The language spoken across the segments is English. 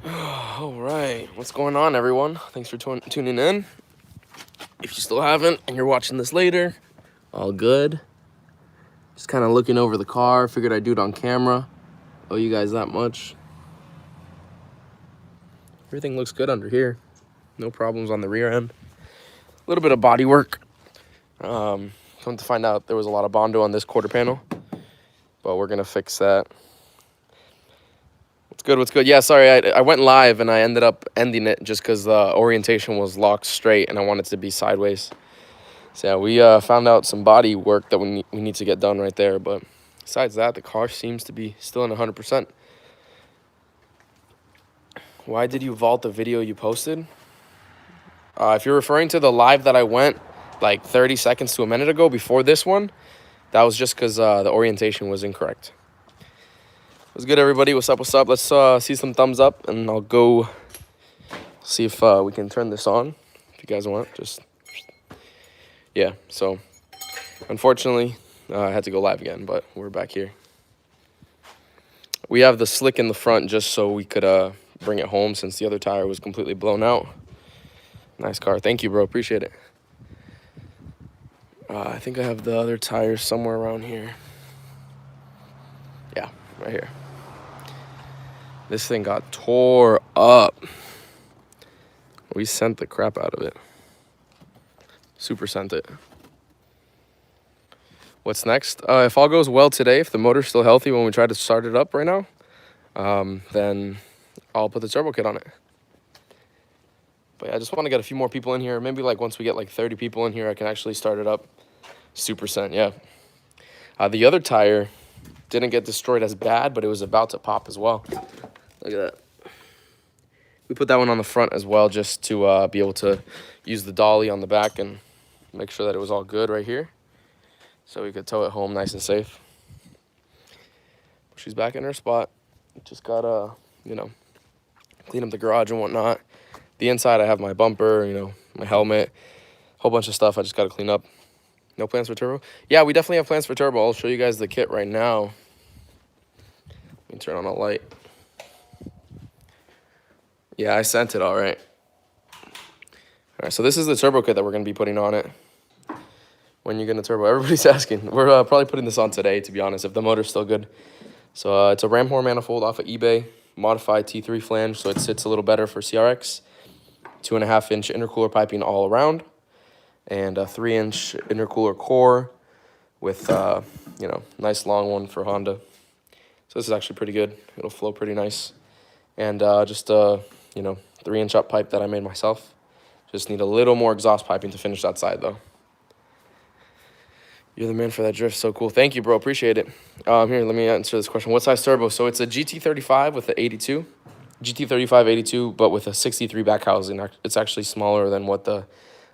All right, what's going on, everyone? Thanks for tuning in. If you still haven't and you're watching this later, all good. Just kind of looking over the car. Figured I'd do it on camera. Owe you guys that much. Everything looks good under here. No problems on the rear end. A little bit of body work. Come to find out, there was a lot of Bondo on this quarter panel, but we're gonna fix that. What's good? What's good? Yeah, sorry, I went live and I ended up ending it just because the orientation was locked straight and I wanted it to be sideways. So yeah, we found out some body work that we need to get done right there. But besides that, the car seems to be still in 100%. Why did you vault the video you posted? If you're referring to the live that I went like 30 seconds to a minute ago before this one, that was just because the orientation was incorrect. What's good, everybody? What's up? What's up? Let's see some thumbs up, and I'll go see if we can turn this on. If you guys want, just yeah. So, unfortunately, I had to go live again, but we're back here. We have the slick in the front just so we could bring it home since the other tire was completely blown out. Nice car. Thank you, bro. Appreciate it. I think I have the other tires somewhere around here. Yeah, right here. This thing got tore up. We sent the crap out of it. Super sent it. What's next? If all goes well today, if the motor's still healthy when we try to start it up right now, then I'll put the turbo kit on it. But yeah, I just want to get a few more people in here. Maybe like once we get like 30 people in here, I can actually start it up. Super sent, yeah. The other tire didn't get destroyed as bad, but it was about to pop as well. Look at that. We put that one on the front as well just to be able to use the dolly on the back and make sure that it was all good right here so we could tow it home nice and safe. She's back in her spot. Just gotta, clean up the garage and whatnot. The inside, I have my bumper, my helmet, whole bunch of stuff I just gotta clean up. No plans for turbo? Yeah, we definitely have plans for turbo. I'll show you guys the kit right now. Let me turn on a light. Yeah, I sent it all right. All right, so this is the turbo kit that we're going to be putting on it. When you're going to turbo? Everybody's asking. We're probably putting this on today, to be honest, if the motor's still good. So it's a ram horn manifold off of eBay, modified T3 flange, so it sits a little better for CRX. 2.5-inch intercooler piping all around, and a 3-inch intercooler core with, nice long one for Honda. So this is actually pretty good. It'll flow pretty nice. And just 3-inch up pipe that I made myself. Just need a little more exhaust piping to finish that side, though. You're the man for that drift. So cool. Thank you, bro. Appreciate it. Here, let me answer this question. What size turbo? So it's a GT35 with the 82. GT35 82, but with a 63 back housing. It's actually smaller than what the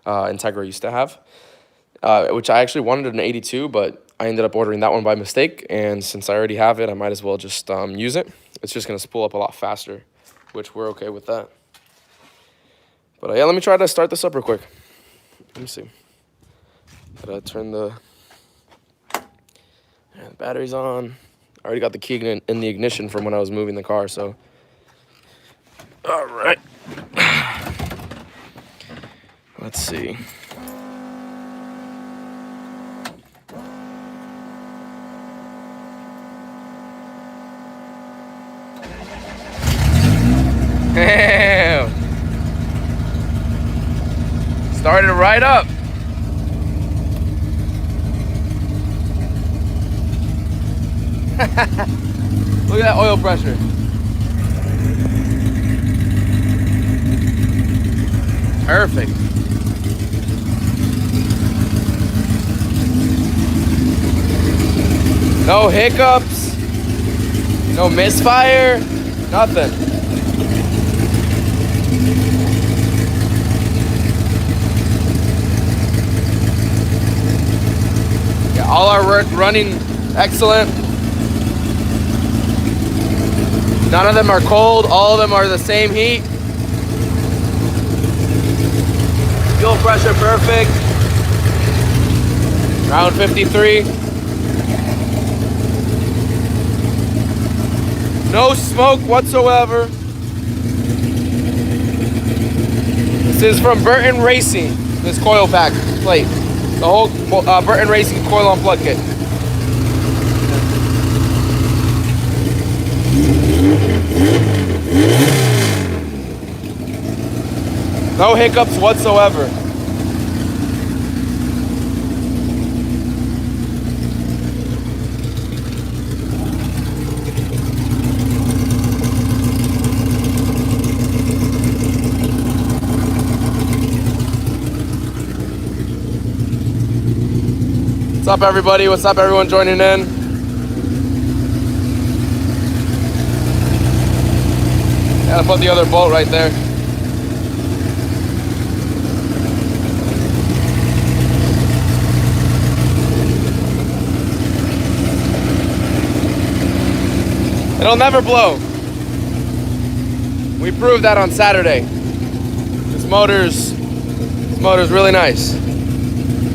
Integra used to have, which I actually wanted an 82, but I ended up ordering that one by mistake. And since I already have it, I might as well just use it. It's just going to spool up a lot faster, which we're okay with that. But yeah, let me try to start this up real quick. Let me see. Gotta turn the battery's on. I already got the key in the ignition from when I was moving the car, so. All right. Let's see. Damn. Started right up. Look at that oil pressure. Perfect. No hiccups, no misfire, nothing. Yeah, all our work running excellent. None of them are cold, all of them are the same heat. Fuel pressure perfect. Round 53. No smoke whatsoever. This is from Burton Racing, this coil pack plate. The whole Burton Racing coil unplug kit. No hiccups whatsoever. What's up, everybody? What's up, everyone joining in? Gotta put the other bolt right there. It'll never blow. We proved that on Saturday. This motor's really nice.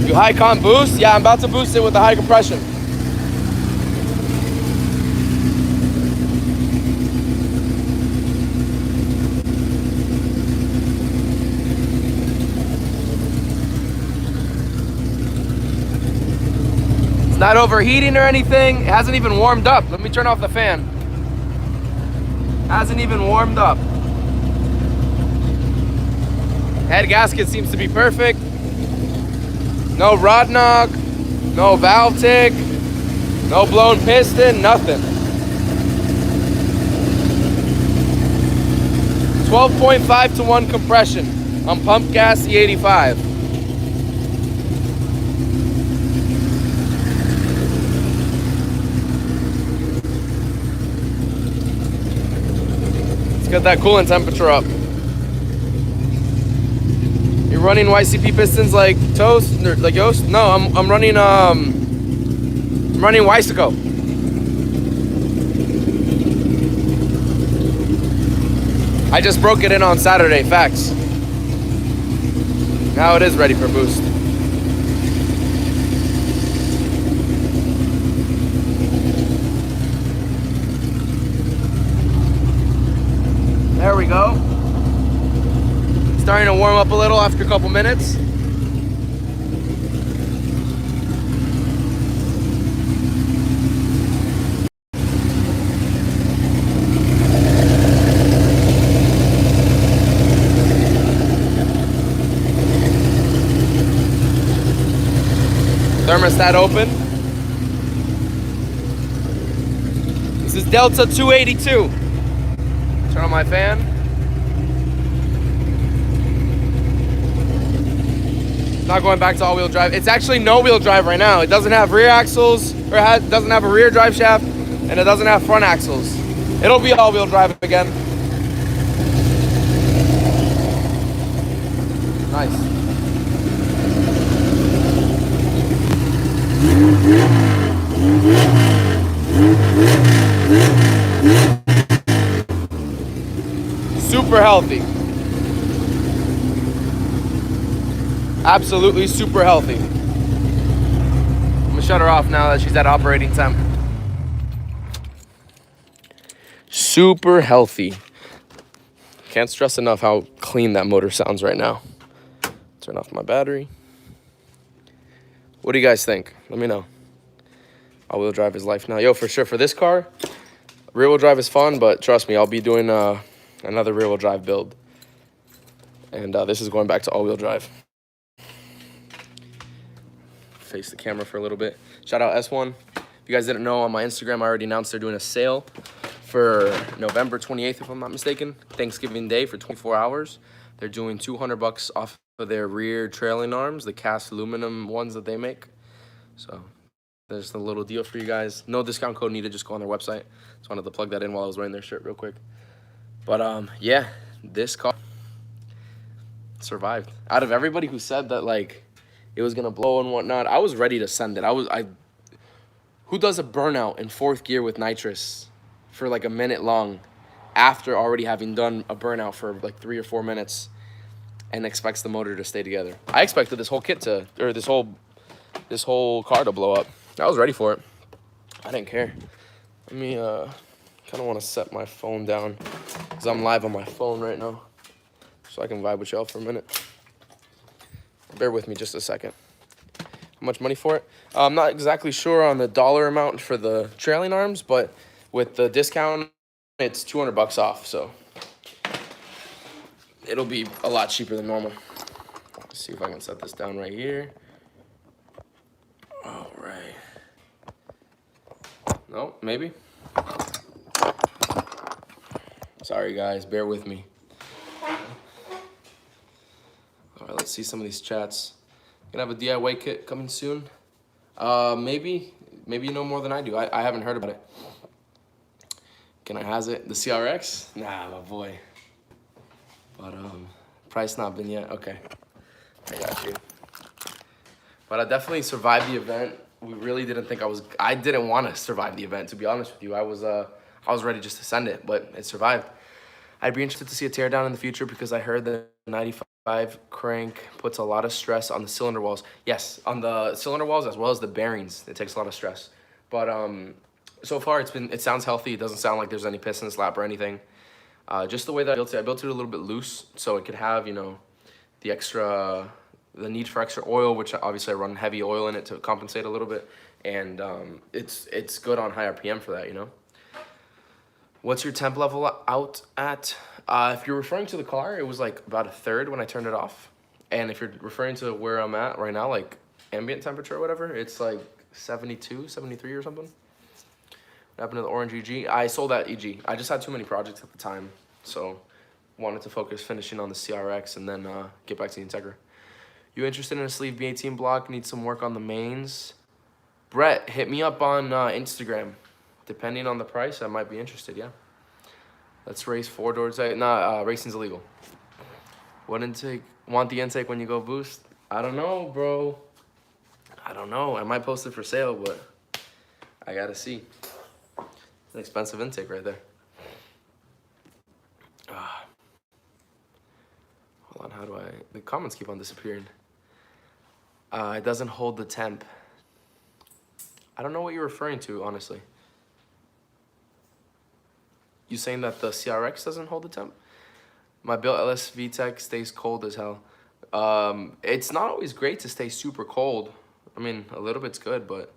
You high comp boost? Yeah, I'm about to boost it with the high compression. It's not overheating or anything. It hasn't even warmed up. Let me turn off the fan. Hasn't even warmed up. Head gasket seems to be perfect. No rod knock, no valve tick, no blown piston, nothing. 12.5 to 1 compression on pump gas E85. Let's get that coolant temperature up. You're running YCP pistons like Toast, or like Yoast? No, I'm running Wysico. I just broke it in on Saturday, facts. Now it is ready for boost. There we go. Starting to warm up a little after a couple minutes. Thermostat open. This is Delta 282. Turn on my fan. Not going back to all-wheel drive. It's actually no-wheel drive right now. It doesn't have rear axles, or doesn't have a rear drive shaft, and it doesn't have front axles. It'll be all-wheel drive again. Nice. Super healthy. Absolutely super healthy. I'm gonna shut her off now that she's at operating temp. Super healthy. Can't stress enough how clean that motor sounds right now. Turn off my battery. What do you guys think? Let me know. All-wheel drive is life now. Yo, for sure, for this car, rear-wheel drive is fun, but trust me, I'll be doing another rear-wheel drive build. And this is going back to all-wheel drive. Face the camera for a little bit. Shout out S1. If you guys didn't know, on my Instagram, I already announced they're doing a sale for November 28th, if I'm not mistaken. Thanksgiving Day for 24 hours. They're doing $200 off of their rear trailing arms, the cast aluminum ones that they make. So there's a little deal for you guys. No discount code needed. Just go on their website. Just wanted to plug that in while I was wearing their shirt real quick. But yeah, this car survived. Out of everybody who said that, like, it was gonna blow and whatnot, I was ready to send it. Who does a burnout in 4th gear with nitrous for like a minute long after already having done a burnout for like 3 or 4 minutes and expects the motor to stay together? I expected this whole kit or this whole car to blow up. I was ready for it. I didn't care. Let me kind of want to set my phone down because I'm live on my phone right now. so I can vibe with y'all for a minute. Bear with me just a second. How much money for it? I'm not exactly sure on the dollar amount for the trailing arms, but with the discount, it's 200 bucks off, so it'll be a lot cheaper than normal. Let's see if I can set this down right here. All right. No, maybe. Sorry guys, bear with me. All right, let's see some of these chats. Gonna have a DIY kit coming soon. Maybe you know more than I do. I haven't heard about it. Can I has it? The CRX? Nah, my boy. But price not been yet. Okay, I got you. But I definitely survived the event. We really didn't think I didn't want to survive the event, to be honest with you. I was ready just to send it, but it survived. I'd be interested to see a teardown in the future because I heard the 95 crank puts a lot of stress on the cylinder walls. Yes, on the cylinder walls as well as the bearings. It takes a lot of stress. But so far it sounds healthy. It doesn't sound like there's any piston slap or anything. Just the way that I built it a little bit loose so it could have, you know, the need for extra oil, which obviously I run heavy oil in it to compensate a little bit. And it's good on high RPM for that, you know. What's your temp level out at? If you're referring to the car, it was like about a third when I turned it off. And if you're referring to where I'm at right now, like ambient temperature or whatever, it's like 72, 73 or something. What happened to the orange EG? I sold that EG. I just had too many projects at the time, so wanted to focus finishing on the CRX and then get back to the Integra. You interested in a sleeve B18 block? Need some work on the mains? Brett, hit me up on Instagram. Depending on the price, I might be interested, yeah. Let's race 4 doors. Nah, racing's illegal. What intake? Want the intake when you go boost? I don't know, bro. I don't know. I might post it for sale, but I gotta see. It's an expensive intake right there. Hold on, how do I... The comments keep on disappearing. It doesn't hold the temp. I don't know what you're referring to, honestly. You saying that the CRX doesn't hold the temp? My built LS VTEC stays cold as hell. It's not always great to stay super cold. I mean, a little bit's good, but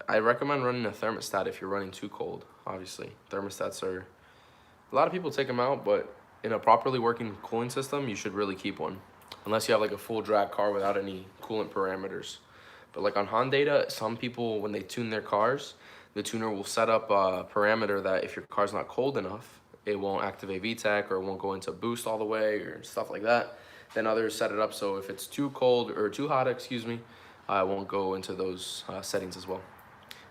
I recommend running a thermostat if you're running too cold, obviously. Thermostats are... A lot of people take them out, but in a properly working cooling system, you should really keep one. Unless you have like a full drag car without any coolant parameters. But like on Honda, some people, when they tune their cars, the tuner will set up a parameter that if your car's not cold enough, it won't activate VTEC or it won't go into boost all the way or stuff like that. Then others set it up so if it's too cold or too hot, excuse me, it won't go into those settings as well.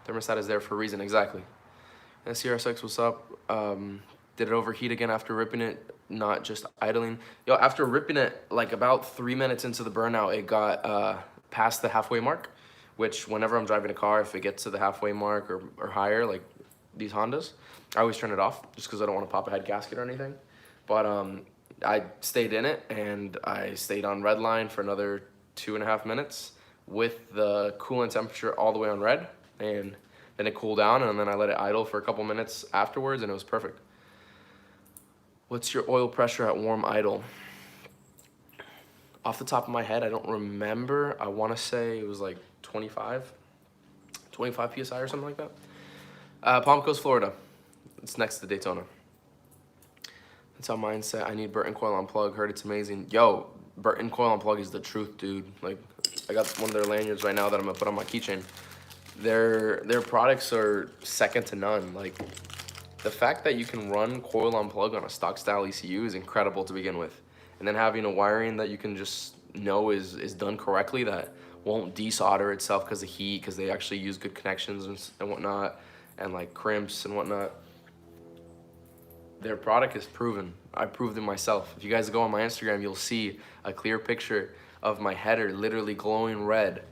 Thermostat is there for a reason, exactly. And CR6, what's up? Did it overheat again after ripping it, not just idling? Yo, after ripping it, like about 3 minutes into the burnout, it got past the halfway mark, which whenever I'm driving a car, if it gets to the halfway mark or higher, like these Hondas, I always turn it off just because I don't want to pop a head gasket or anything. But I stayed in it and I stayed on red line for another 2.5 minutes with the coolant temperature all the way on red, and then it cooled down and then I let it idle for a couple minutes afterwards and it was perfect. What's your oil pressure at warm idle? Off the top of my head, I don't remember. I want to say it was like 25 PSI or something like that. Palm Coast, Florida. It's next to Daytona. That's how mine said. I need Burton Coil Unplug. Heard it's amazing. Yo, Burton Coil Unplug is the truth, dude. Like, I got one of their lanyards right now that I'm gonna put on my keychain. Their products are second to none. Like, the fact that you can run Coil Unplug on a stock style ECU is incredible to begin with. And then having a wiring that you can just know is done correctly, that won't desolder itself because of heat, because they actually use good connections and whatnot, and like crimps and whatnot. Their product is proven. I proved it myself. If you guys go on my Instagram, you'll see a clear picture of my header literally glowing red.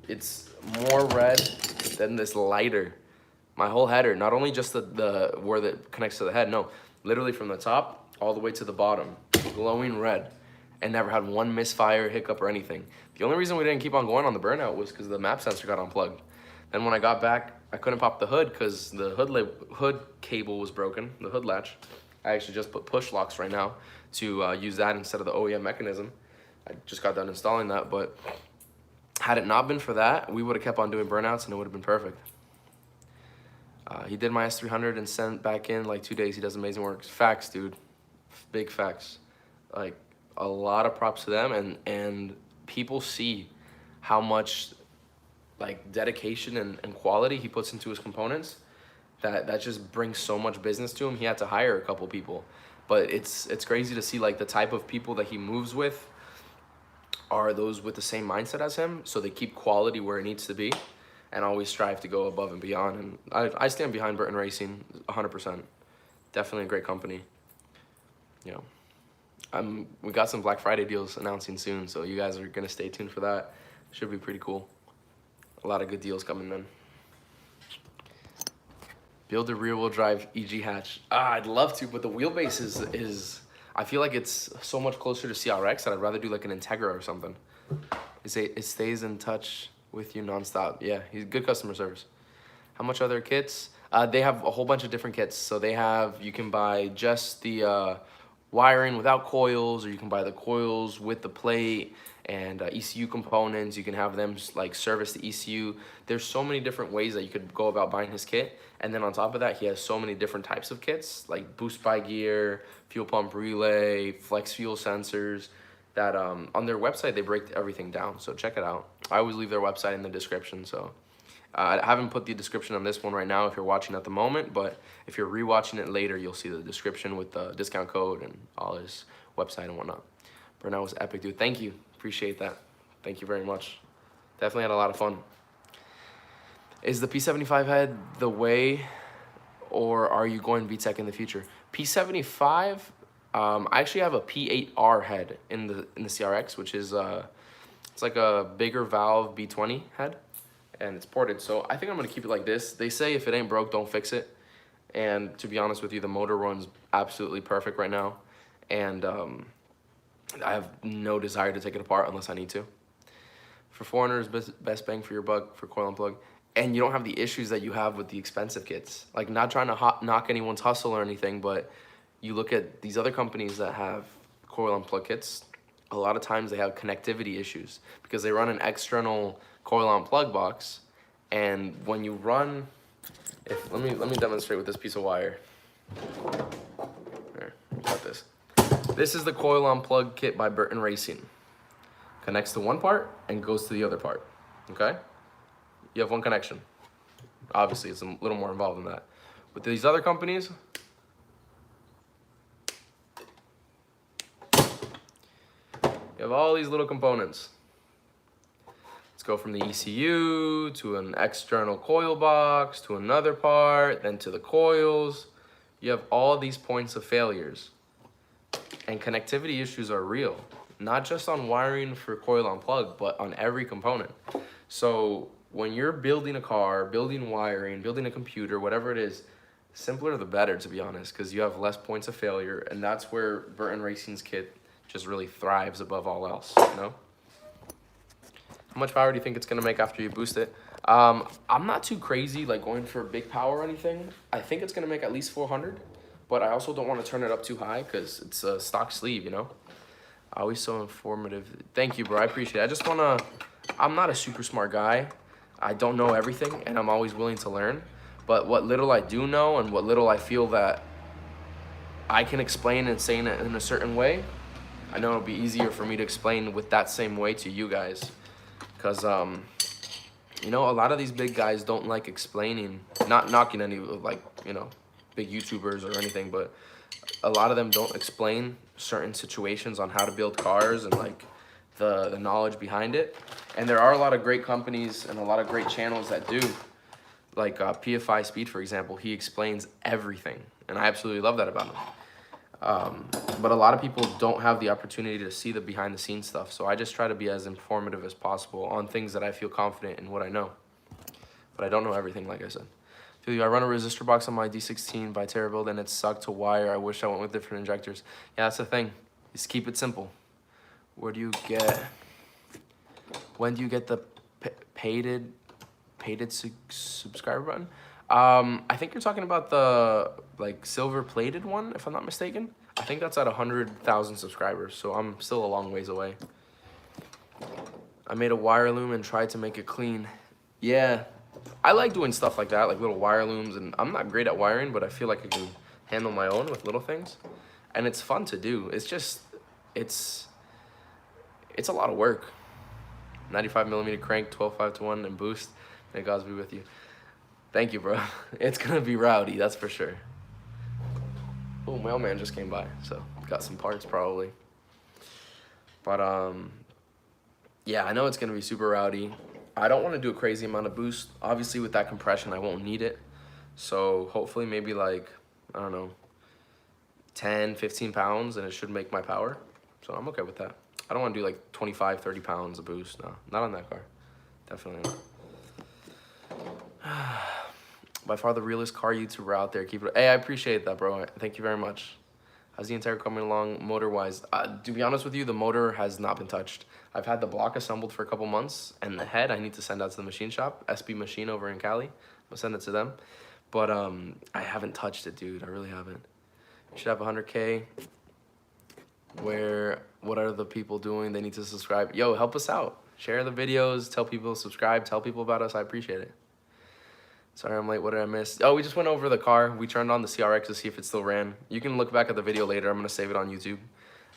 It's more red than this lighter. My whole header, not only just the where that connects to the head, no, literally from the top all the way to the bottom, glowing red, and never had one misfire, hiccup, or anything. The only reason we didn't keep on going on the burnout was because the map sensor got unplugged. Then when I got back, I couldn't pop the hood because the hood cable was broken, the hood latch, I actually just put push locks right now to use that instead of the OEM mechanism. I just got done installing that, but had it not been for that, we would have kept on doing burnouts and it would have been perfect. He did my S300 and sent back in like 2 days. He does amazing work. Facts, dude. Big facts. Like, a lot of props to them, and people see how much like dedication and quality he puts into his components. That just brings so much business to him. He had to hire a couple people, but it's crazy to see like the type of people that he moves with are those with the same mindset as him, so they keep quality where it needs to be and always strive to go above and beyond. And I stand behind Burton Racing 100%. Definitely a great company. You know, we got some Black Friday deals announcing soon, so you guys are gonna stay tuned for that. Should be pretty cool. A lot of good deals coming in. Build a rear-wheel drive EG hatch. I'd love to, but the wheelbase is I feel like it's so much closer to CRX that I'd rather do like an Integra or something. It stays in touch with you nonstop. Yeah, he's good customer service. How much are their kits? They have a whole bunch of different kits. So they have, you can buy just the wiring without coils, or you can buy the coils with the plate and ECU components. You can have them like service the ECU. There's so many different ways that you could go about buying his kit. And then on top of that, he has so many different types of kits, like boost by gear, fuel pump relay, flex fuel sensors, that on their website, they break everything down. So check it out. I always leave their website in the description. So I haven't put the description on this one right now if you're watching at the moment, but if you're rewatching it later, you'll see the description with the discount code and all his website and whatnot. Burnout was epic, dude. Thank you. Appreciate that. Thank you very much. Definitely had a lot of fun. Is the P75 head the way, or are you going VTEC in the future? P75, I actually have a P8R head in the CRX, which is it's like a bigger valve B20 head, and it's ported. So I think I'm gonna keep it like this. They say if it ain't broke, don't fix it. And to be honest with you, the motor runs absolutely perfect right now, and I have no desire to take it apart unless I need to. For 400 is best bang for your buck for Coil and Plug. And you don't have the issues that you have with the expensive kits. Like, not trying to knock anyone's hustle or anything, but you look at these other companies that have Coil and Plug kits, a lot of times they have connectivity issues because they run an external Coil and Plug box. And when you run, let me demonstrate with this piece of wire. Here, got this. This is the Coil on Plug kit by Burton Racing. Connects to one part and goes to the other part, okay? You have one connection. Obviously, it's a little more involved than that. With these other companies, you have all these little components. Let's go from the ECU to an external coil box, to another part, then to the coils. You have all these points of failures. And connectivity issues are real. Not just on wiring for Coil on Plug, but on every component. So when you're building a car, building wiring, building a computer, whatever it is, simpler the better, to be honest, because you have less points of failure, and that's where Burton Racing's kit just really thrives above all else, you know? How much power do you think it's gonna make after you boost it? I'm not too crazy, like going for big power or anything. I think it's gonna make at least 400, but I also don't want to turn it up too high because it's a stock sleeve, you know? Always so informative. Thank you, bro, I appreciate it. I'm not a super smart guy. I don't know everything, and I'm always willing to learn. But what little I do know and what little I feel that I can explain and say it in a certain way, I know it'll be easier for me to explain with that same way to you guys. Because, you know, a lot of these big guys don't like explaining, not knocking any, like, you know, big YouTubers or anything, but a lot of them don't explain certain situations on how to build cars and, like, the knowledge behind it. And there are a lot of great companies and a lot of great channels that do, like PFI Speed, for example. He explains everything, and I absolutely love that about him. But a lot of people don't have the opportunity to see the behind the scenes stuff, so I just try to be as informative as possible on things that I feel confident in what I know. But I don't know everything, like I said. I run a resistor box on my D16 by TerraBuild and it sucked to wire. I wish I went with different injectors. Yeah, that's the thing. Just keep it simple. When do you get the paid subscriber button? I think you're talking about the like silver plated one, if I'm not mistaken. I think that's at 100,000 subscribers, so I'm still a long ways away. I made a wire loom and tried to make it clean. Yeah, I like doing stuff like that, like little wire looms, and I'm not great at wiring, but I feel like I can handle my own with little things. And it's fun to do. It's just, it's a lot of work. 95 millimeter crank, 12.5-1, and boost. May God be with you. Thank you, bro. It's gonna be rowdy, that's for sure. Oh, mailman just came by, so got some parts probably. But yeah, I know it's gonna be super rowdy. I don't want to do a crazy amount of boost. Obviously, with that compression, I won't need it. So hopefully, maybe like, I don't know, 10, 15 pounds, and it should make my power. So I'm okay with that. I don't want to do like 25, 30 pounds of boost. No, not on that car. Definitely not. By far the realest car YouTuber out there. Keep it. Hey, I appreciate that, bro. Thank you very much. How's the Integra coming along motor-wise? To be honest with you, the motor has not been touched. I've had the block assembled for a couple months, and the head I need to send out to the machine shop, SB Machine over in Cali. I'll send it to them. But I haven't touched it, dude. I really haven't. You should have 100K. What are the people doing? They need to subscribe. Yo, help us out. Share the videos. Tell people to subscribe. Tell people about us. I appreciate it. Sorry I'm late, what did I miss? Oh, we just went over the car. We turned on the CRX to see if it still ran. You can look back at the video later. I'm gonna save it on YouTube.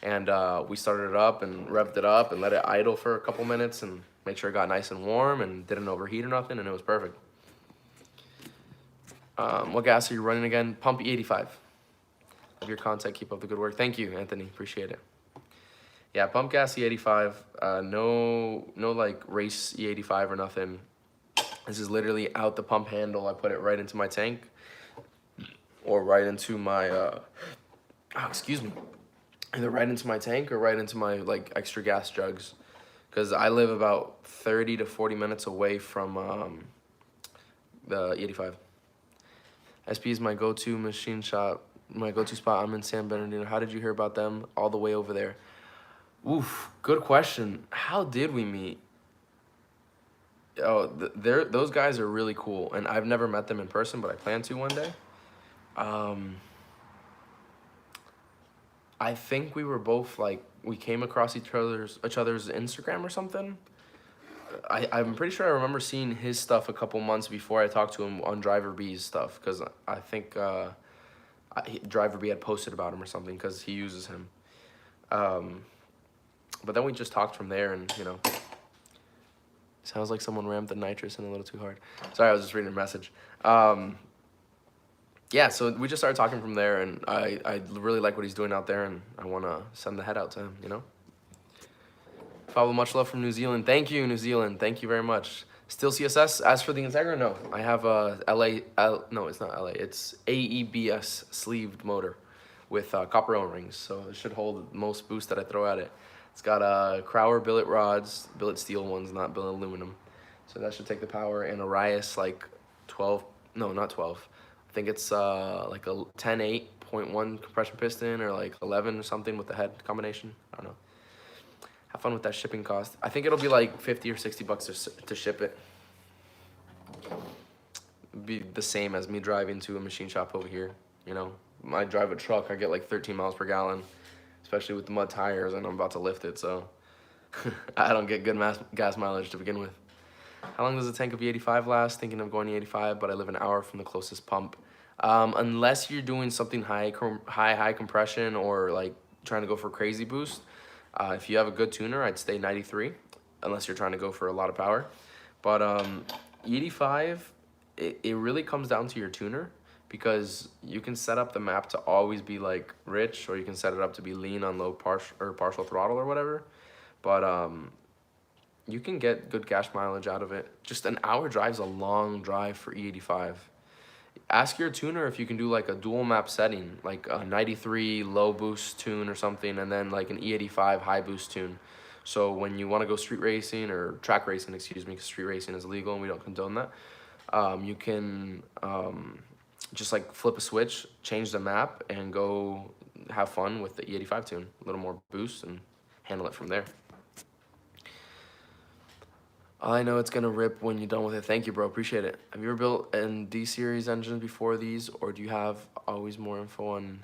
And we started it up and revved it up and let it idle for a couple minutes and make sure it got nice and warm and didn't overheat or nothing, and it was perfect. What gas are you running again? Pump E85. Love your content, keep up the good work. Thank you, Anthony, appreciate it. Yeah, pump gas E85, no like race E85 or nothing. This is literally out the pump handle. I put it right into my tank or right into my, excuse me, either right into my tank or right into my like extra gas jugs. Because I live about 30 to 40 minutes away from the E85. SP is my go-to machine shop, my go-to spot. I'm in San Bernardino. How did you hear about them all the way over there? Oof, good question. How did we meet? Oh, those guys are really cool, and I've never met them in person, but I plan to one day. I think we were both like, we came across each other's Instagram or something. I'm pretty sure I remember seeing his stuff a couple months before I talked to him on Driver B's stuff, because I think Driver B had posted about him or something, because he uses him. But then we just talked from there, and you know, sounds like someone rammed the nitrous in a little too hard. Sorry, I was just reading a message. Yeah, so we just started talking from there, and I really like what he's doing out there, and I want to send the head out to him, you know? Pablo, much love from New Zealand. Thank you, New Zealand. Thank you very much. Still CSS. As for the Integra, no. I have a no, it's not LA. It's AEBS sleeved motor with copper O-rings, so it should hold most boost that I throw at it. It's got Crowler billet rods, billet steel ones, not billet aluminum. So that should take the power, and a Rias like 12, no, not 12. I think it's like a 10.8.1 compression piston or like 11 or something with the head combination. I don't know. Have fun with that shipping cost. I think it'll be like 50 or 60 bucks to ship it. It'd be the same as me driving to a machine shop over here, you know. When I drive a truck, I get like 13 miles per gallon, especially with the mud tires, and I'm about to lift it, so I don't get good gas mileage to begin with. How long does a tank of E85 last? Thinking of going E85, but I live an hour from the closest pump. Unless you're doing something high compression or like trying to go for crazy boost, if you have a good tuner, I'd stay 93, unless you're trying to go for a lot of power. But E85, it really comes down to your tuner, because you can set up the map to always be like rich, or you can set it up to be lean on low partial throttle or whatever. But you can get good gas mileage out of it. Just an hour drive's a long drive for E85. Ask your tuner if you can do like a dual map setting, like a 93 low boost tune or something, and then like an E85 high boost tune. So when you want to go street racing, or track racing, excuse me, because street racing is illegal and we don't condone that, you can just like flip a switch, change the map, and go have fun with the E85 tune. A little more boost and handle it from there. I know it's gonna rip when you're done with it. Thank you, bro. Appreciate it. Have you ever built an D series engine before these, or do you have always more info on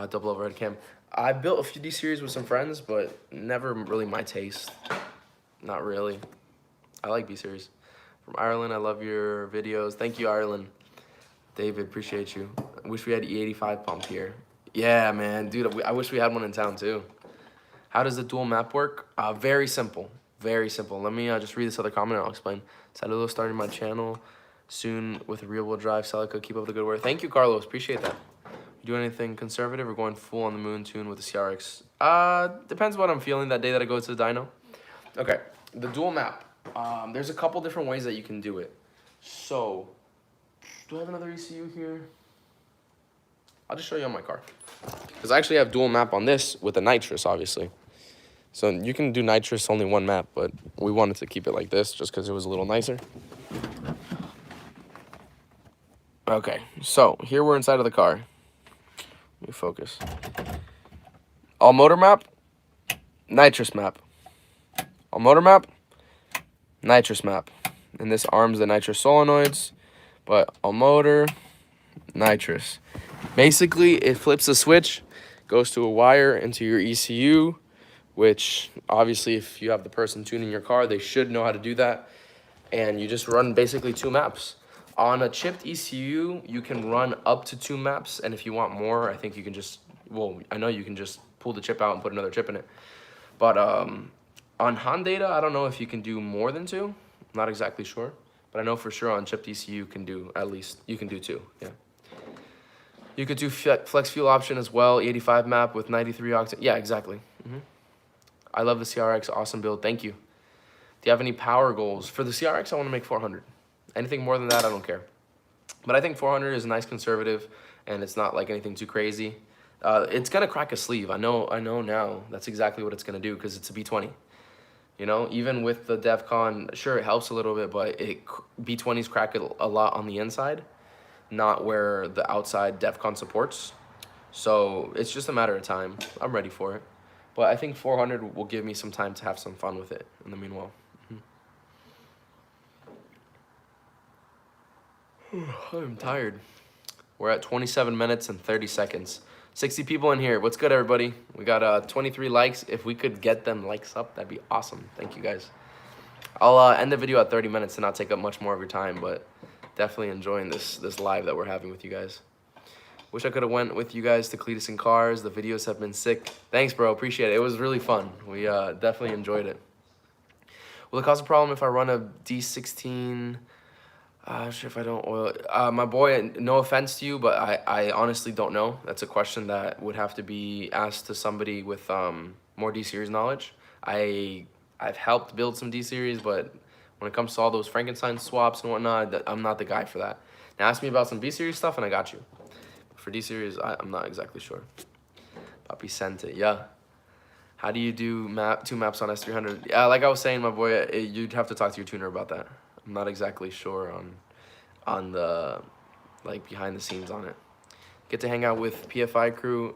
double overhead cam? I built a few D series with some friends, but never really my taste. Not really. I like B series. From Ireland, I love your videos. Thank you, Ireland. David, appreciate you. I wish we had E85 pump here. Yeah, man, dude. I wish we had one in town too. How does the dual map work? Very simple. Very simple. Let me just read this other comment and I'll explain. Saludos, starting my channel soon with a rear-wheel drive Celica. Keep up the good work. Thank you, Carlos. Appreciate that. You do anything conservative or going full on the moon tune with the CRX? Depends what I'm feeling that day that I go to the dyno. Okay, the dual map. There's a couple different ways that you can do it. So, do I have another ECU here? I'll just show you on my car. Because I actually have dual map on this with the nitrous, obviously. So you can do nitrous only one map, but we wanted to keep it like this just because it was a little nicer. Okay, so here we're inside of the car. Let me focus. All motor map, nitrous map. All motor map, nitrous map. And this arms the nitrous solenoids, but all motor, nitrous. Basically, it flips the switch, goes to a wire into your ECU, which obviously if you have the person tuning your car, they should know how to do that. And you just run basically 2 maps. On a chipped ECU, you can run up to 2 maps. And if you want more, I think you can just, well, I know you can just pull the chip out and put another chip in it. But on Honda, I don't know if you can do more than 2. I'm not exactly sure. But I know for sure on chipped ECU, you can do at least, you can do 2, yeah. You could do flex fuel option as well, 85 map with 93 octane. Yeah, exactly. I love the CRX, awesome build, thank you. Do you have any power goals? For the CRX, I want to make 400. Anything more than that, I don't care. But I think 400 is a nice conservative, and it's not like anything too crazy. It's going to crack a sleeve. I know now that's exactly what it's going to do because it's a B20. You know, even with the DEFCON, sure, it helps a little bit, but B20s crack it a lot on the inside, not where the outside DEFCON supports. So it's just a matter of time. I'm ready for it. But I think 400 will give me some time to have some fun with it in the meanwhile. I'm tired. We're at 27 minutes and 30 seconds. 60 people in here. What's good, everybody? We got 23 likes. If we could get them likes up, that'd be awesome. Thank you, guys. I'll end the video at 30 minutes to not take up much more of your time, but definitely enjoying this live that we're having with you guys. Wish I could have went with you guys to Cleetus and Cars. The videos have been sick. Thanks, bro. Appreciate it. It was really fun. We definitely enjoyed it. Will it cause a problem if I run a D16? Sure, if I don't oil it. My boy, no offense to you, but I honestly don't know. That's a question that would have to be asked to somebody with more D-Series knowledge. I've helped build some D-Series, but when it comes to all those Frankenstein swaps and whatnot, I'm not the guy for that. Now ask me about some B-Series stuff and I got you. For D-Series, I'm not exactly sure. Papi sent it, yeah. How do you do 2 maps on S300? Yeah, like I was saying, my boy, you'd have to talk to your tuner about that. I'm not exactly sure on the, like, behind the scenes on it. Get to hang out with PFI crew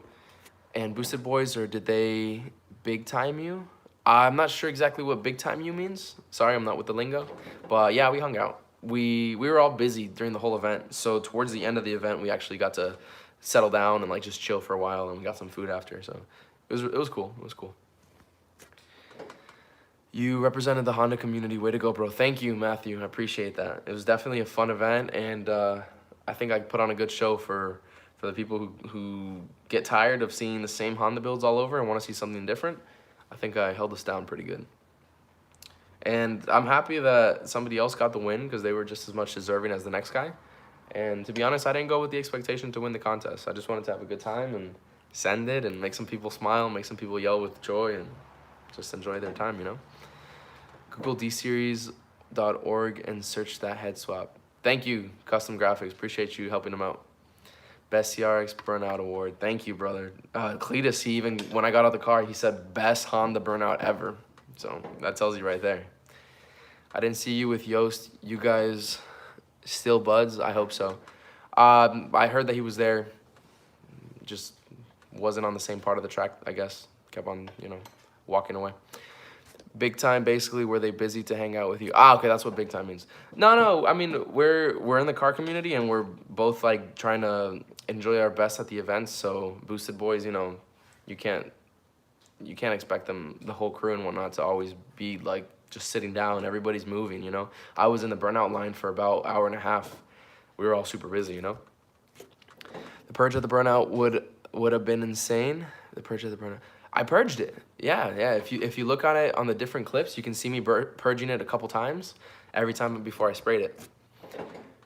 and Boosted Boys, or did they big time you? I'm not sure exactly what big time you means. Sorry, I'm not with the lingo. But yeah, we hung out. We were all busy during the whole event, so towards the end of the event, we actually got to settle down and like just chill for a while, and we got some food after. So it was cool. It was cool. You represented the Honda community. Way to go, bro. Thank you, Matthew. I appreciate that. It was definitely a fun event, and I think I put on a good show for the people who get tired of seeing the same Honda builds all over and want to see something different. I think I held us down pretty good. And I'm happy that somebody else got the win because they were just as much deserving as the next guy. And to be honest, I didn't go with the expectation to win the contest. I just wanted to have a good time and send it and make some people smile, make some people yell with joy, and just enjoy their time, you know? Google dseries.org and search that head swap. Thank you, Custom Graphics. Appreciate you helping them out. Best CRX Burnout Award. Thank you, brother. Cleetus, he even, when I got out of the car, he said, best Honda Burnout ever. So that tells you right there. I didn't see you with Yost. You guys still buds? I hope so. I heard that he was there. Just wasn't on the same part of the track, I guess. Kept on, you know, walking away. Big time, basically, were they busy to hang out with you? Ah, okay, that's what big time means. No, I mean, we're in the car community, and we're both, like, trying to enjoy our best at the events, so Boosted Boys, you know, you can't expect them, the whole crew and whatnot, to always be, like, just sitting down. Everybody's moving, you know? I was in the Burnout line for about an hour and a half. We were all super busy, you know? The purge of the Burnout would have been insane. The purge of the Burnout. I purged it. Yeah. If you look on it on the different clips, you can see me purging it a couple times. Every time before I sprayed it.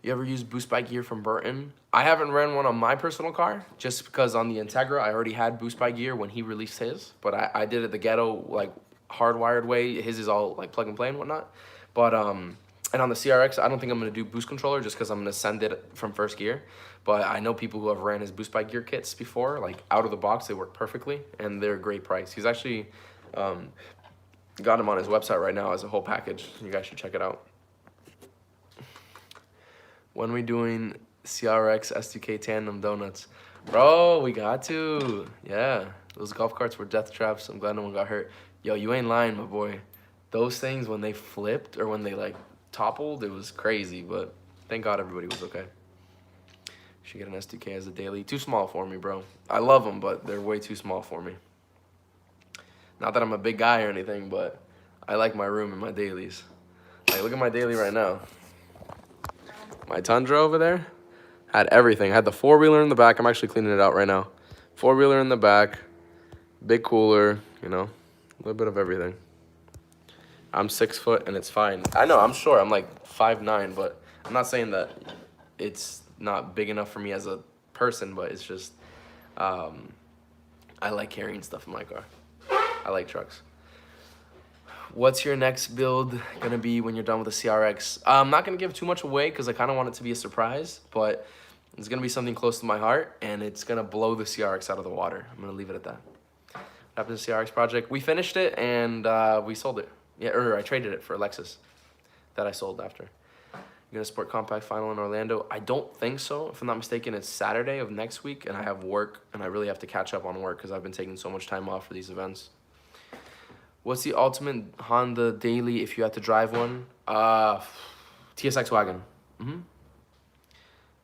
You ever use boost bike gear from Burton? I haven't ran one on my personal car, just because on the Integra I already had boost bike gear when he released his. But I did it the ghetto, like, hardwired way. His is all like plug and play and whatnot. But and on the CRX, I don't think I'm gonna do boost controller, just because I'm gonna send it from first gear. But I know people who have ran his boost bike gear kits before, like out of the box, they work perfectly and they're a great price. He's actually got them on his website right now as a whole package. You guys should check it out. When we doing CRX SDK tandem donuts? Bro, we got to. Yeah, those golf carts were death traps. I'm glad no one got hurt. Yo, you ain't lying, my boy. Those things, when they flipped or when they, like, toppled, it was crazy, but thank God everybody was okay. Should get an SDK as a daily. Too small for me, bro. I love them, but they're way too small for me. Not that I'm a big guy or anything, but I like my room and my dailies. Like, look at my daily right now. My Tundra over there had everything. Had the four-wheeler in the back. I'm actually cleaning it out right now. Four-wheeler in the back. Big cooler, you know. A little bit of everything. I'm 6 foot and it's fine. I know, I'm short. I'm like 5'9", but I'm not saying that it's not big enough for me as a person, but it's just, I like carrying stuff in my car. I like trucks. What's your next build gonna be when you're done with the CRX? I'm not gonna give too much away because I kind of want it to be a surprise, but it's gonna be something close to my heart, and it's gonna blow the CRX out of the water. I'm gonna leave it at that. What happened to the CRX project? We finished it and we sold it. Yeah, or I traded it for a Lexus that I sold after. You're gonna support Compact Final in Orlando? I don't think so. If I'm not mistaken, it's Saturday of next week, and I have work, and I really have to catch up on work because I've been taking so much time off for these events. What's the ultimate Honda daily if you had to drive one? TSX wagon.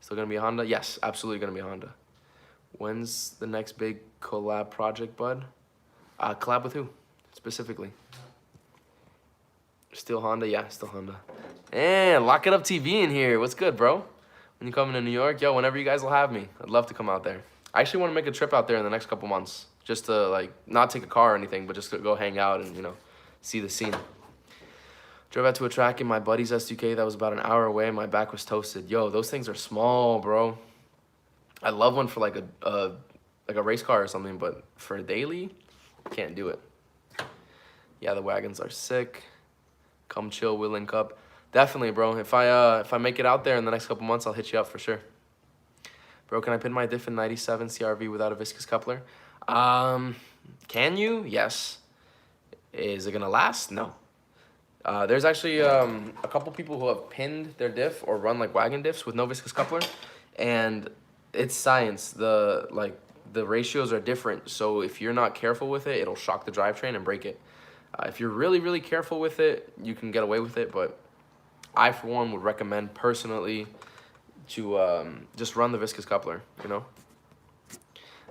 Still gonna be a Honda? Yes, absolutely gonna be a Honda. When's the next big collab project, bud? Collab with who, specifically? Still Honda? Yeah, still Honda. And Lock It Up TV in here. What's good, bro? When you coming to New York? Yo, whenever you guys will have me. I'd love to come out there. I actually want to make a trip out there in the next couple months. Just to, like, not take a car or anything, but just to go hang out and, you know, see the scene. Drove out to a track in my buddy's SDK that was about an hour away, and my back was toasted. Yo, those things are small, bro. I love one for, like, a race car or something, but for a daily, can't do it. Yeah, the wagons are sick. Come chill, Will and Cup. Definitely, bro. If I make it out there in the next couple months, I'll hit you up for sure. Bro, can I pin my diff in 97 CRV without a viscous coupler? Can you? Yes. Is it gonna last? No. There's actually a couple people who have pinned their diff or run like wagon diffs with no viscous coupler, and it's science. The ratios are different, so if you're not careful with it, it'll shock the drivetrain and break it. If you're really, really careful with it, you can get away with it, but I, for one, would recommend personally to just run the viscous coupler, you know?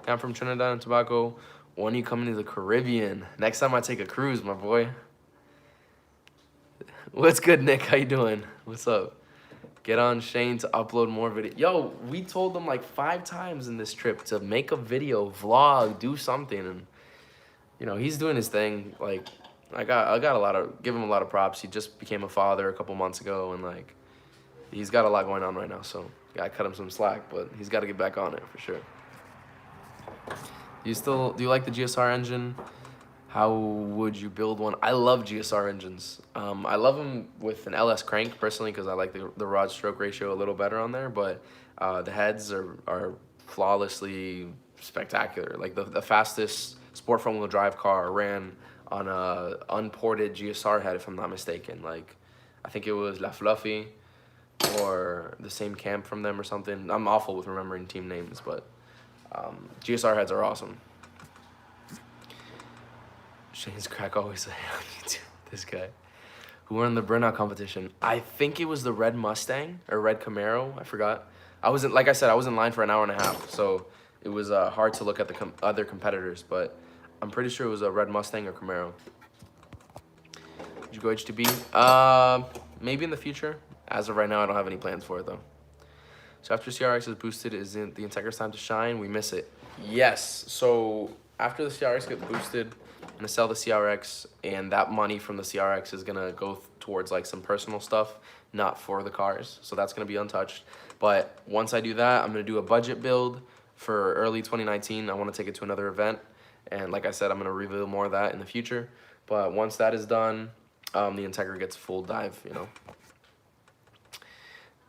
I'm from Trinidad and Tobago. When are you coming to the Caribbean? Next time I take a cruise, my boy. What's good, Nick? How you doing? What's up? Get on Shane to upload more video. Yo, we told them like 5 times in this trip to make a video, vlog, do something, and you know, he's doing his thing. Like, I give him a lot of props. He just became a father a couple months ago, and like, he's got a lot going on right now. So yeah, I cut him some slack, but he's got to get back on it for sure. Do you like the GSR engine? How would you build one? I love GSR engines. I love them with an LS crank personally because I like the rod stroke ratio a little better on there, but the heads are flawlessly spectacular. Like the fastest sport front wheel drive car ran on a unported GSR head, if I'm not mistaken. Like, I think it was La Fluffy or the same camp from them or something. I'm awful with remembering team names, but GSR heads are awesome. Shane's crack always a hit on YouTube. This guy. Who won the Burnout competition? I think it was the red Mustang or red Camaro. I forgot. I wasn't, like I said, I was in line for an hour and a half, so it was hard to look at the other competitors, but I'm pretty sure it was a red Mustang or Camaro. Did you go HTB? Maybe in the future. As of right now, I don't have any plans for it though. So after CRX is boosted, is it the Integra's time to shine? We miss it. Yes. So after the CRX gets boosted, I'm gonna sell the CRX, and that money from the CRX is gonna go towards like some personal stuff, not for the cars. So that's gonna be untouched. But once I do that, I'm gonna do a budget build for early 2019. I wanna take it to another event. And like I said, I'm gonna reveal more of that in the future. But once that is done, the Integra gets full dive, you know.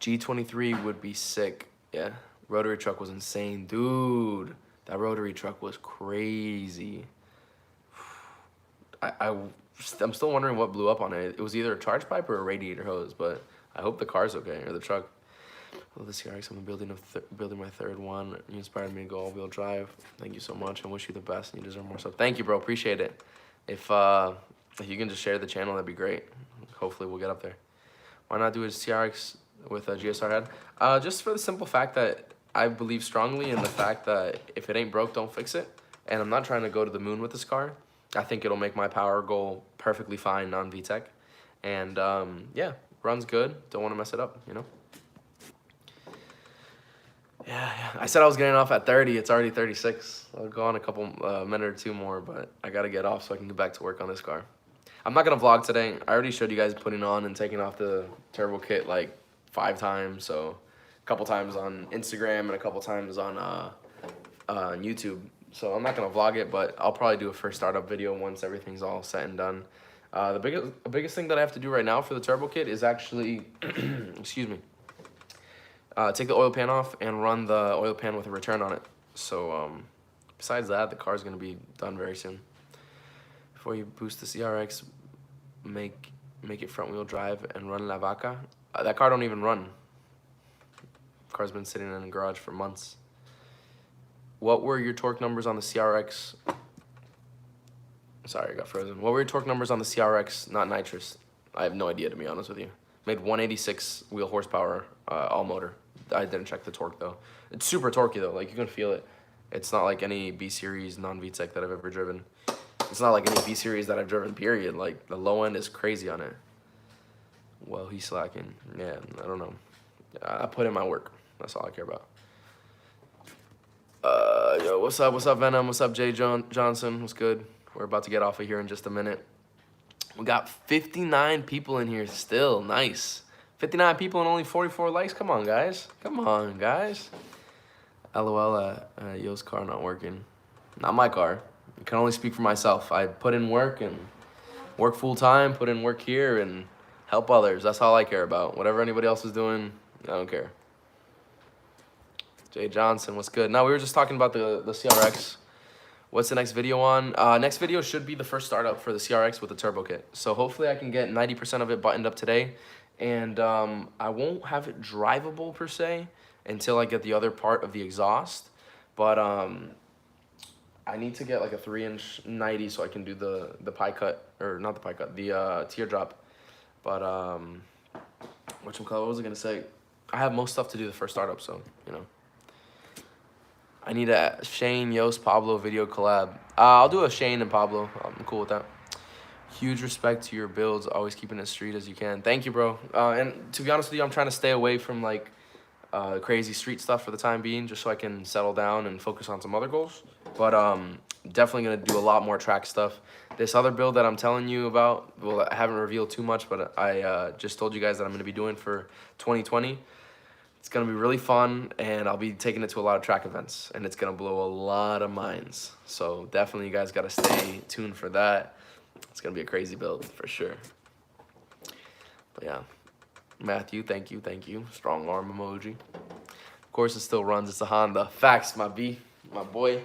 G23 would be sick. Yeah, rotary truck was insane. Dude, that rotary truck was crazy. I'm still wondering what blew up on it. It was either a charge pipe or a radiator hose, but I hope the car's okay, or the truck. I love the CRX. I'm building my third one. You inspired me to go all-wheel drive. Thank you so much. I wish you the best, and you deserve more stuff. Thank you, bro. Appreciate it. If you can just share the channel, that'd be great. Hopefully we'll get up there. Why not do a CRX with a GSR head? Just for the simple fact that I believe strongly in the fact that if it ain't broke, don't fix it. And I'm not trying to go to the moon with this car. I think it'll make my power go perfectly fine non-VTEC. And yeah, runs good. Don't want to mess it up, you know? Yeah, I said I was getting off at 30. It's already 36. I'll go on a couple minute or two more, but I got to get off so I can get back to work on this car. I'm not going to vlog today. I already showed you guys putting on and taking off the turbo kit like 5 times. So a couple times on Instagram and a couple times on YouTube. So I'm not going to vlog it, but I'll probably do a first startup video once everything's all set and done. The biggest thing that I have to do right now for the turbo kit is actually, excuse me, take the oil pan off and run the oil pan with a return on it. So besides that, the car's going to be done very soon. Before you boost the CRX, make it front wheel drive and run La Vaca. That car don't even run. The car's been sitting in the garage for months. What were your torque numbers on the CRX? Sorry, I got frozen. What were your torque numbers on the CRX, not nitrous? I have no idea, to be honest with you. Made 186 wheel horsepower, all motor. I didn't check the torque though. It's super torquey though, like you can feel it. It's not like any B-series non-VTEC that I've ever driven. It's not like any B-series that I've driven, period. Like the low end is crazy on it. Well, he's slacking. Yeah, I don't know. I put in my work. That's all I care about. Yo, what's up? What's up, Venom? What's up, Jay Johnson? What's good? We're about to get off of here in just a minute. We got 59 people in here still. Nice. 59 people and only 44 likes. Come on, guys. Come on, guys. LOL, Yo's car not working. Not my car. I can only speak for myself. I put in work and work full time, put in work here, and help others. That's all I care about. Whatever anybody else is doing, I don't care. Jay Johnson, what's good? No, we were just talking about the CRX. What's the next video on? Next video should be the first startup for the CRX with the turbo kit. So hopefully I can get 90% of it buttoned up today. And I won't have it drivable per se until I get the other part of the exhaust. But I need to get like a 3-inch 90 so I can do the pie cut, or not the pie cut, the teardrop. But what was I gonna say? I have most stuff to do the first startup, so you know. I need a Shane, Yost, Pablo video collab. I'll do a Shane and Pablo. I'm cool with that. Huge respect to your builds. Always keeping it street as you can. Thank you, bro. And to be honest with you, I'm trying to stay away from like crazy street stuff for the time being, just so I can settle down and focus on some other goals. But definitely gonna do a lot more track stuff. This other build that I'm telling you about, well, I haven't revealed too much, but I just told you guys that I'm gonna be doing for 2020. It's gonna be really fun, and I'll be taking it to a lot of track events, and it's gonna blow a lot of minds. So definitely you guys gotta stay tuned for that. It's gonna be a crazy build for sure. But yeah, Matthew, thank you. Strong arm emoji. Of course it still runs, it's a Honda. Facts, my B, my boy,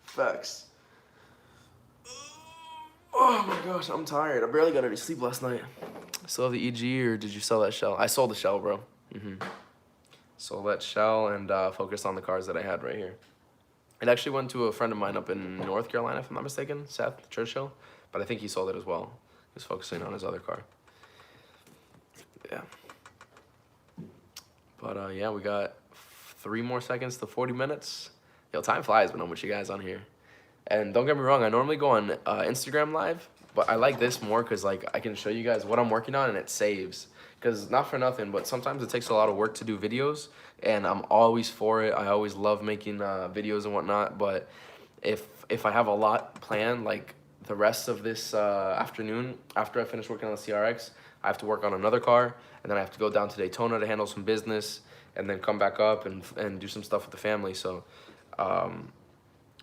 facts. Oh my gosh, I'm tired. I barely got any sleep last night. Still have the EG, or did you sell that shell? I sold the shell, bro. Sold that shell and focused on the cars that I had right here. It actually went to a friend of mine up in North Carolina, if I'm not mistaken, Seth Churchill. But I think he sold it as well. is focusing on his other car. Yeah. But yeah, we got 3 more seconds to 40 minutes. Yo, time flies when I'm with you guys on here. And don't get me wrong, I normally go on Instagram Live, but I like this more because like I can show you guys what I'm working on and it saves. Because not for nothing, but sometimes it takes a lot of work to do videos, and I'm always for it. I always love making videos and whatnot, but if I have a lot planned, like the rest of this afternoon, after I finish working on the CRX, I have to work on another car, and then I have to go down to Daytona to handle some business, and then come back up and do some stuff with the family. So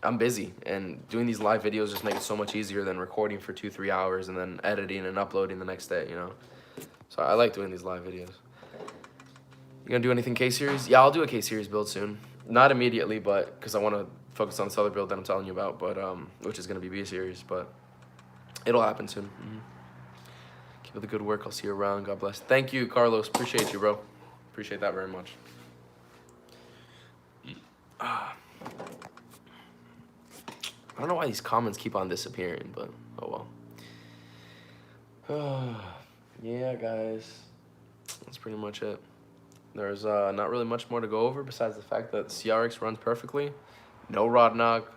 I'm busy, and doing these live videos just make it so much easier than recording for 2-3 hours and then editing and uploading the next day, you know? So I like doing these live videos. You gonna do anything K-Series? Yeah, I'll do a K-Series build soon. Not immediately, but because I want to focus on this other build that I'm telling you about, but which is gonna be B-Series, but it'll happen soon. Keep up the good work. I'll see you around. God bless. Thank you, Carlos. Appreciate you, bro. Appreciate that very much. I don't know why these comments keep on disappearing, but oh well. Yeah, guys, that's pretty much it. There's not really much more to go over besides the fact that CRX runs perfectly. No rod knock,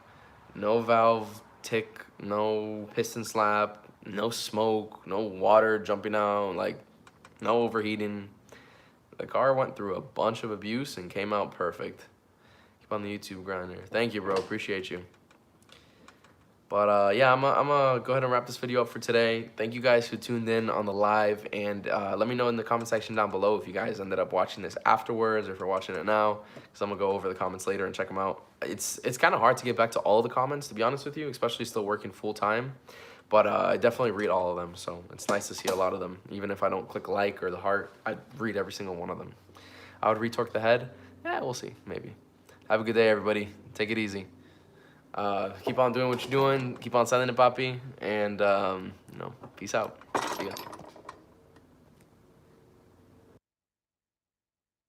no valve tick, no piston slap, no smoke, no water jumping out, like no overheating. The car went through a bunch of abuse and came out perfect. Keep on the YouTube grinder. Thank you, bro. Appreciate you. But yeah, I'm gonna go ahead and wrap this video up for today. Thank you guys who tuned in on the live, and let me know in the comment section down below if you guys ended up watching this afterwards or if you're watching it now, because I'm gonna go over the comments later and check them out. It's kind of hard to get back to all of the comments, to be honest with you, especially still working full time. But I definitely read all of them, so it's nice to see a lot of them. Even if I don't click like or the heart, I read every single one of them. I would retorque the head. Yeah, we'll see, maybe. Have a good day, everybody. Take it easy. Keep on doing what you're doing. Keep on selling it, papi. And, you know, peace out. See ya.